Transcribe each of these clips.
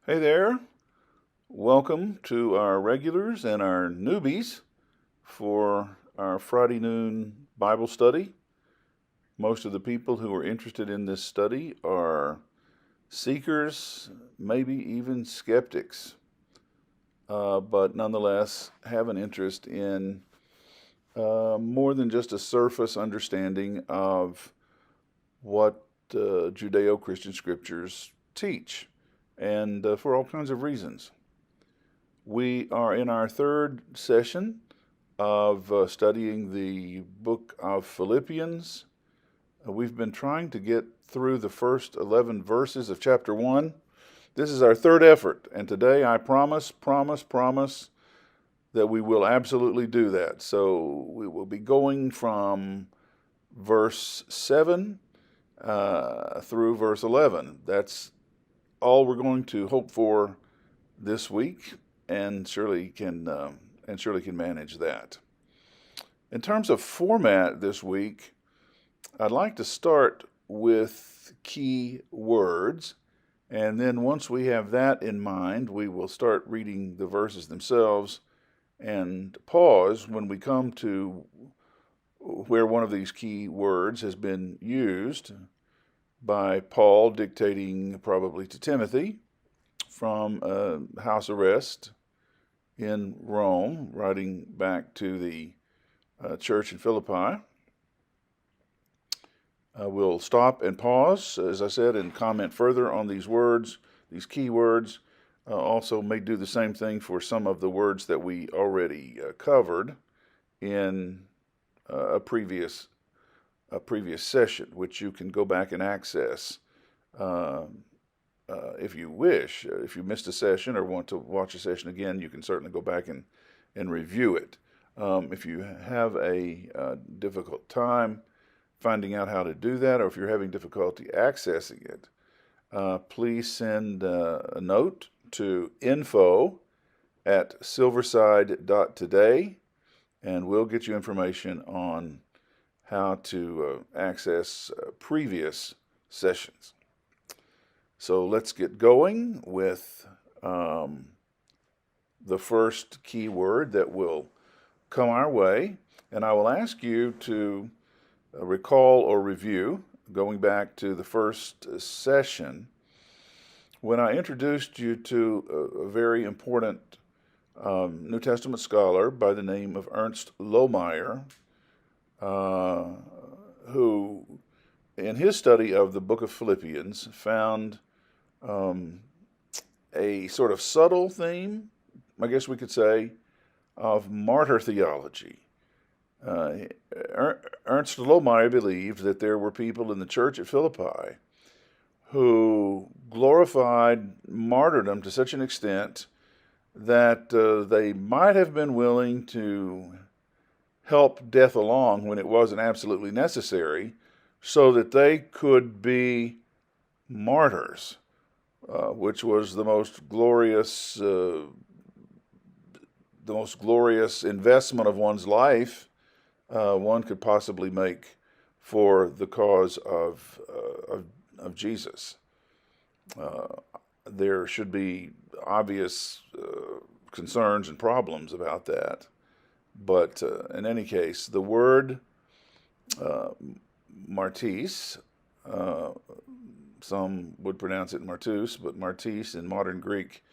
Hey there. Welcome to our regulars and our newbies for our Friday noon Bible study. Most of the people who are interested in this study are seekers, maybe even skeptics, but nonetheless have an interest in more than just a surface understanding of what Judeo Christian scriptures teach, and for all kinds of reasons. We are in our third session of studying the book of Philippians. We've been trying to get through the first 11 verses of chapter 1. This is our third effort, and today I promise that we will absolutely do that. So we will be going from verse 7 through verse 11. That's all we're going to hope for this week, and surely can manage that. In terms of format this week, I'd like to start with key words, and then once we have that in mind, we will start reading the verses themselves and pause when we come to where one of these key words has been used by Paul dictating probably to Timothy from house arrest in Rome, writing back to the church in Philippi. We'll stop and pause, as I said, and comment further on these words, these key words. Also may do the same thing for some of the words that we already covered in a previous session, which you can go back and access if you wish. If you missed a session or want to watch a session again, you can certainly go back and review it. If you have a difficult time finding out how to do that, or if you're having difficulty accessing it, please send a note to info@silverside.today, and we'll get you information on how to access previous sessions. So let's get going with the first key word that will come our way. And I will ask you to recall or review, going back to the first session, when I introduced you to a very important New Testament scholar by the name of Ernst Lohmeyer, who, in his study of the book of Philippians, found a sort of subtle theme, I guess we could say, of martyr theology. Ernst Lohmeyer believed that there were people in the church at Philippi who glorified martyrdom to such an extent that they might have been willing to help death along when it wasn't absolutely necessary, so that they could be martyrs, which was the most glorious investment of one's life one could possibly make for the cause of Jesus. There should be obvious concerns and problems about that, but in any case, the word martis, some would pronounce it martus, but martis in modern Greek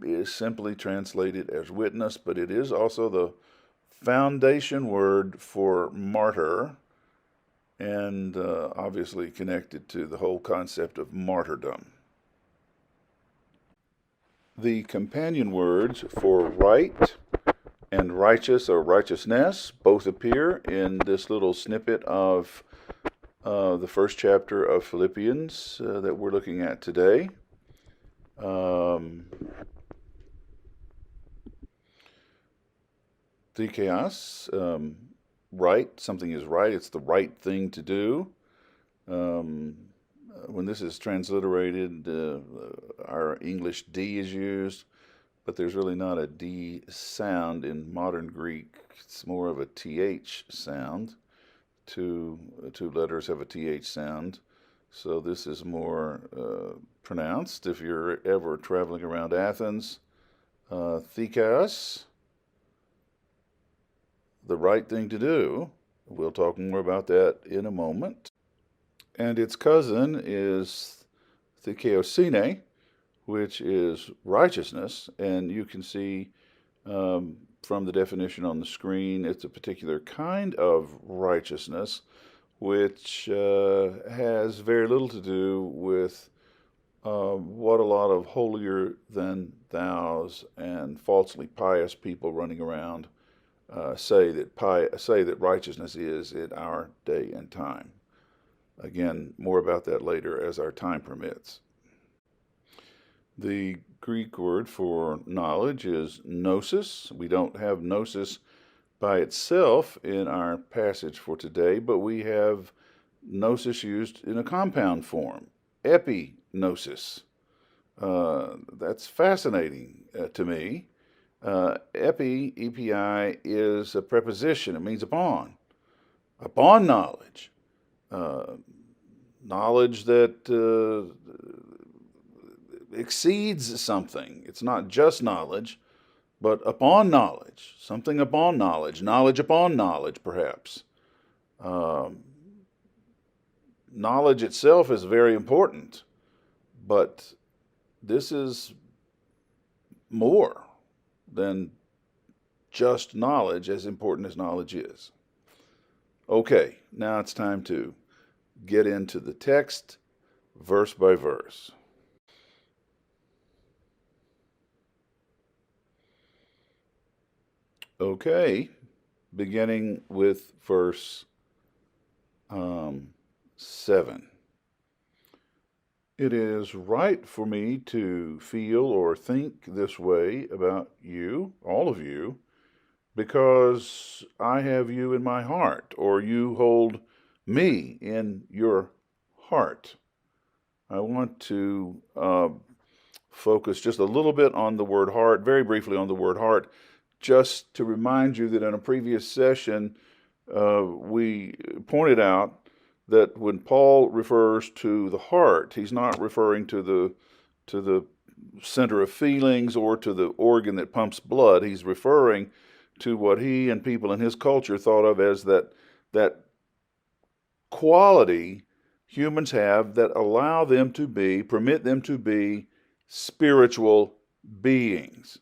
is simply translated as witness, but it is also the foundation word for martyr, and obviously connected to the whole concept of martyrdom. The companion words for right and righteous or righteousness both appear in this little snippet of the first chapter of Philippians that we're looking at today. Dikaios, right, something is right, it's the right thing to do. When this is transliterated, our English D is used, but there's really not a D sound in modern Greek. It's more of a TH sound. Two letters have a TH sound. So this is more pronounced if you're ever traveling around Athens. Thikos, the right thing to do. We'll talk more about that in a moment. And its cousin is thikaiosine, which is righteousness. And you can see from the definition on the screen, it's a particular kind of righteousness which has very little to do with what a lot of holier than thous and falsely pious people running around say that righteousness is in our day and time. Again, more about that later as our time permits. The Greek word for knowledge is gnosis. We don't have gnosis by itself in our passage for today, but we have gnosis used in a compound form, epignosis. That's fascinating to me. Epi, is a preposition. It means upon knowledge. Knowledge that exceeds something. It's not just knowledge, but upon knowledge, something upon knowledge upon knowledge, perhaps. Knowledge itself is very important, but this is more than just knowledge, as important as knowledge is. Okay, now it's time to get into the text, verse by verse. Okay, beginning with verse 7. It is right for me to feel or think this way about you, all of you, because I have you in my heart, or you hold me in your heart. I want to focus just a little bit on the word heart, very briefly on the word heart, just to remind you that in a previous session, we pointed out that when Paul refers to the heart, he's not referring to the center of feelings or to the organ that pumps blood. He's referring to what he and people in his culture thought of as that quality humans have that allow them to permit them to be spiritual beings.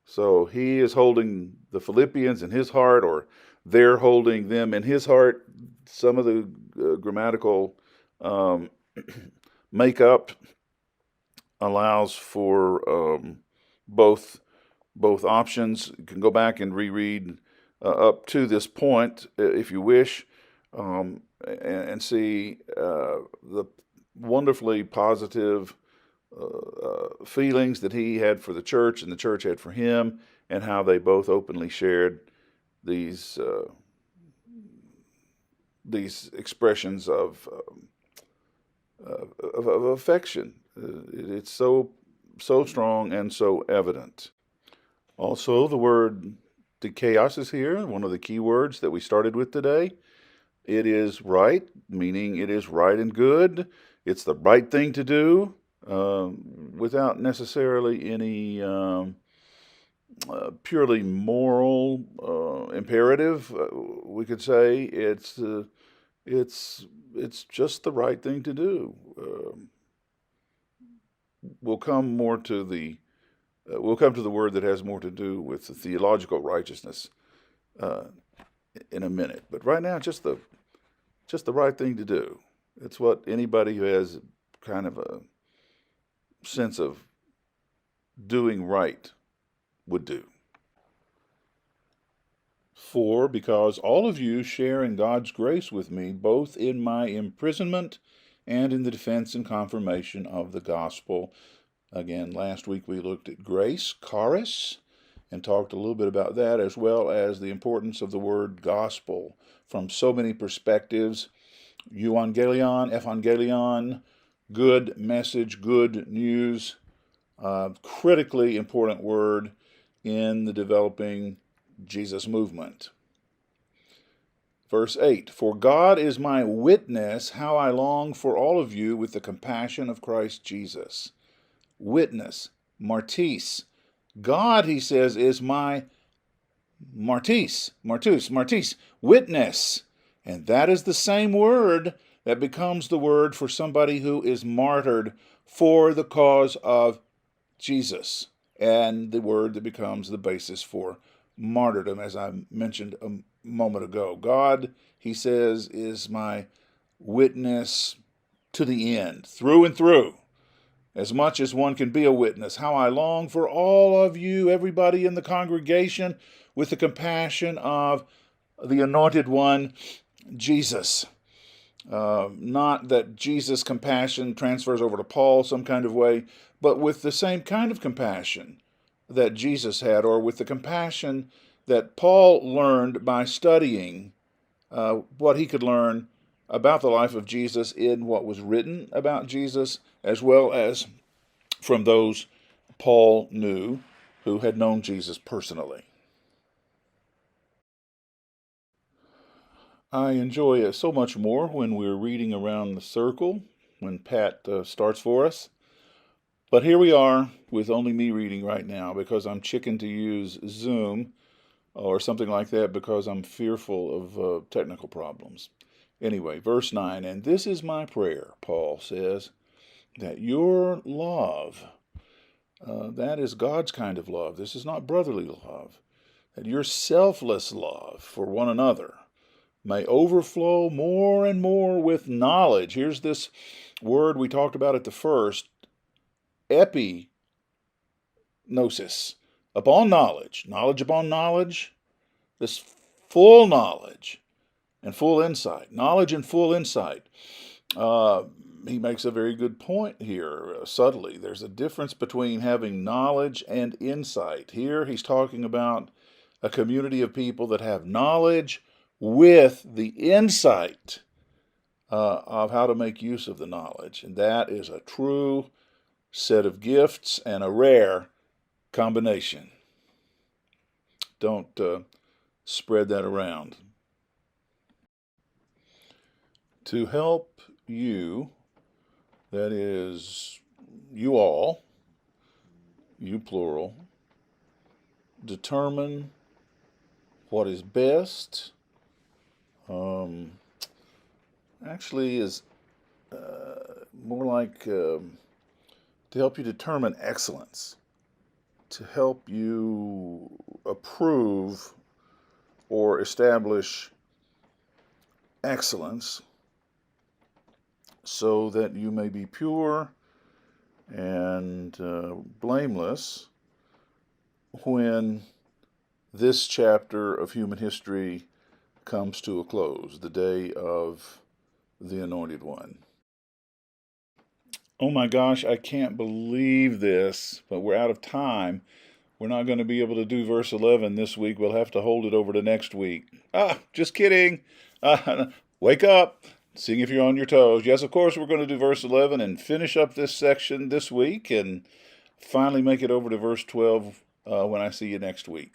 So he is holding the Philippians in his heart, or they're holding them in his heart. Some of the grammatical makeup allows for both options. You can go back and reread up to this point if you wish, and see the wonderfully positive feelings that he had for the church and the church had for him, and how they both openly shared these expressions of affection. It's so strong and so evident. Also, the word chaos is here, one of the key words that we started with today. It is right, meaning it is right and good. It's the right thing to do, without necessarily any purely moral imperative. We could say it's just the right thing to do. We'll come to the word that has more to do with the theological righteousness in a minute. But right now, just the right thing to do. It's what anybody who has kind of a sense of doing right would do. 4, because all of you share in God's grace with me, both in my imprisonment and in the defense and confirmation of the gospel. Again, last week we looked at grace, charis, and talked a little bit about that, as well as the importance of the word gospel from so many perspectives. Evangelion, good message, good news, critically important word in the developing Jesus movement. Verse 8, for God is my witness, how I long for all of you with the compassion of Christ Jesus. Witness, martis. God, he says, is my martis, witness. And that is the same word that becomes the word for somebody who is martyred for the cause of Jesus, and the word that becomes the basis for martyrdom, as I mentioned a moment ago. God, he says, is my witness to the end, through and through, as much as one can be a witness. How I long for all of you, everybody in the congregation, with the compassion of the Anointed One, Jesus. Not that Jesus' compassion transfers over to Paul some kind of way, but with the same kind of compassion that Jesus had, or with the compassion that Paul learned by studying what he could learn about the life of Jesus in what was written about Jesus, as well as from those Paul knew who had known Jesus personally. I enjoy it so much more when we're reading around the circle, when Pat starts for us. But here we are with only me reading right now because I'm chicken to use Zoom or something like that because I'm fearful of technical problems. Anyway, verse 9, and this is my prayer, Paul says, that your love, that is God's kind of love. This is not brotherly love. That your selfless love for one another may overflow more and more with knowledge. Here's this word we talked about at the first, epignosis, upon knowledge, knowledge upon knowledge, this full knowledge and full insight, knowledge and full insight. He makes a very good point here, subtly. There's a difference between having knowledge and insight. Here he's talking about a community of people that have knowledge with the insight of how to make use of the knowledge. And that is a true set of gifts and a rare combination. Don't spread that around. To help you, that is, you all, you plural, determine what is best, actually is more like to help you determine excellence, to help you approve or establish excellence so that you may be pure and blameless when this chapter of human history comes to a close, the day of the Anointed One. Oh my gosh, I can't believe this, but we're out of time. We're not going to be able to do verse 11 this week. We'll have to hold it over to next week. Just kidding. Wake up. Seeing if you're on your toes. Yes, of course, we're going to do verse 11 and finish up this section this week and finally make it over to verse 12 when I see you next week.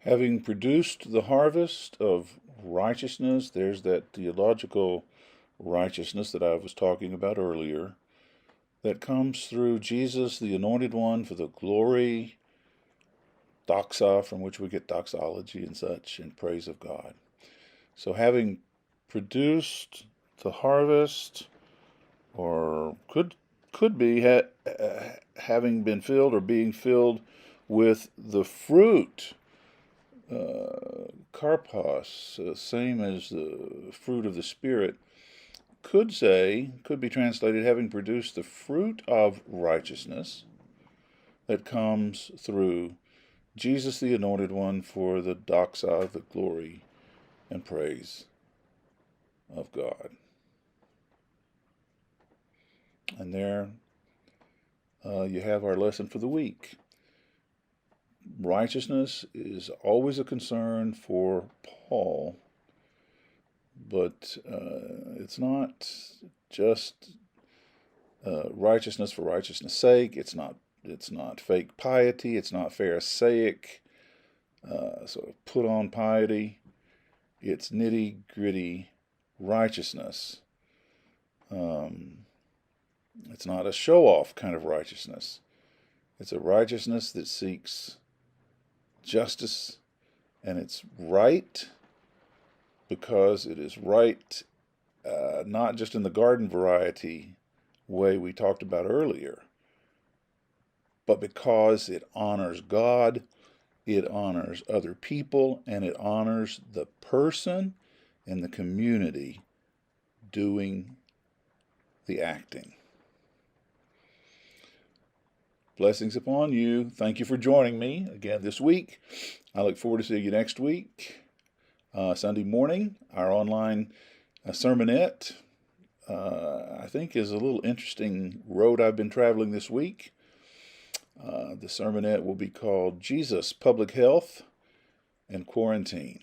Having produced the harvest of righteousness, there's that theological righteousness that I was talking about earlier, that comes through Jesus, the Anointed One, for the glory, doxa, from which we get doxology and such, and praise of God. So having produced the harvest, or could be having been filled or being filled with the fruit, karpos, same as the fruit of the Spirit, could be translated having produced the fruit of righteousness that comes through Jesus the Anointed One for the doxa, the glory and praise of God. And there you have our lesson for the week. Righteousness is always a concern for Paul, but it's not just righteousness for righteousness' sake. It's not It's not fake piety. It's not Pharisaic, sort of put on piety. It's nitty gritty righteousness. It's not a show off kind of righteousness. It's a righteousness that seeks justice, and it's right because it is right, not just in the garden variety way we talked about earlier, but because it honors God, it honors other people, and it honors the person and the community doing the acting. Blessings upon you. Thank you for joining me again this week. I look forward to seeing you next week. Sunday morning, our online sermonette, I think, is a little interesting road I've been traveling this week. The sermonette will be called Jesus, Public Health, and Quarantine.